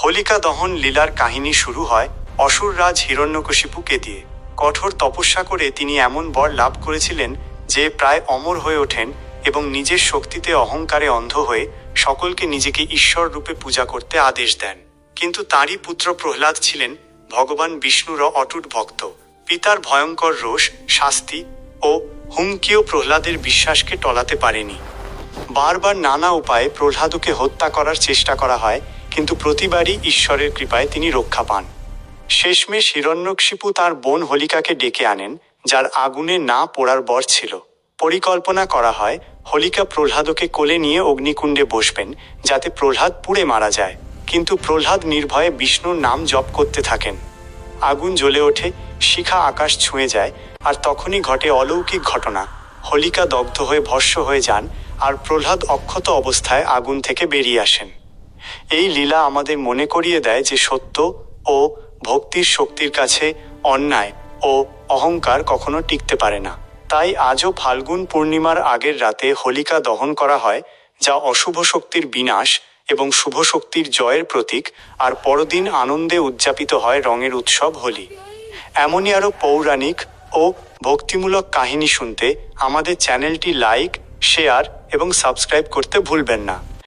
হোলিকা দহন লীলার কাহিনী শুরু হয় অসুররাজ হিরণ্যকশিপুকে দিয়ে। কঠোর তপস্যা করে তিনি এমন বর লাভ করেছিলেন যে প্রায় অমর হয়ে ওঠেন এবং নিজের শক্তিতে অহংকারে অন্ধ হয়ে সকলকে নিজেকে ঈশ্বর রূপে পূজা করতে আদেশ দেন। কিন্তু তাঁরই পুত্র প্রহ্লাদ ছিলেন ভগবান বিষ্ণুর অটুট ভক্ত। পিতার ভয়ঙ্কর রোষ, শাস্তি ও হুমকিও প্রহ্লাদের বিশ্বাসকে টলাতে পারেনি। বারবার নানা উপায়ে প্রহ্লাদকে হত্যা করার চেষ্টা করা হয়, কিন্তু প্রতিবারই ঈশ্বরের কৃপায় তিনি রক্ষা পান। শেষমেশ হিরণ্যকশিপু তাঁর বোন হোলিকাকে ডেকে আনেন, যার আগুনে না পোড়ার বর ছিল। পরিকল্পনা করা হয় হোলিকা প্রহ্লাদকে কোলে নিয়ে অগ্নিকুণ্ডে বসবেন, যাতে প্রহ্লাদ পুড়ে মারা যায়। কিন্তু প্রহ্লাদ নির্ভয়ে বিষ্ণুর নাম জপ করতে থাকেন। আগুন জ্বলে ওঠে, শিখা আকাশ ছুঁয়ে যায়, আর তখনই ঘটে অলৌকিক ঘটনা। হোলিকা দগ্ধ হয়ে ভস্ম হয়ে যান, আর প্রহ্লাদ অক্ষত অবস্থায় আগুন থেকে বেরিয়ে আসেন। এই লীলা আমাদের মনে করিয়ে দেয় যে সত্য ও ভক্তির শক্তির কাছে অন্যায় ও অহংকার কখনো টিকতে পারে না। তাই আজও ফাল্গুন পূর্ণিমার আগের রাতে হোলিকা দহন করা হয়, যা অশুভ শক্তির বিনাশ এবং শুভ শক্তির জয়ের প্রতীক। আর পরদিন আনন্দে উদযাপিত হয় রঙের উৎসব হোলি। এমনই আরও পৌরাণিক ও ভক্তিমূলক কাহিনী শুনতে আমাদের চ্যানেলটি লাইক, শেয়ার এবং সাবস্ক্রাইব করতে ভুলবেন না।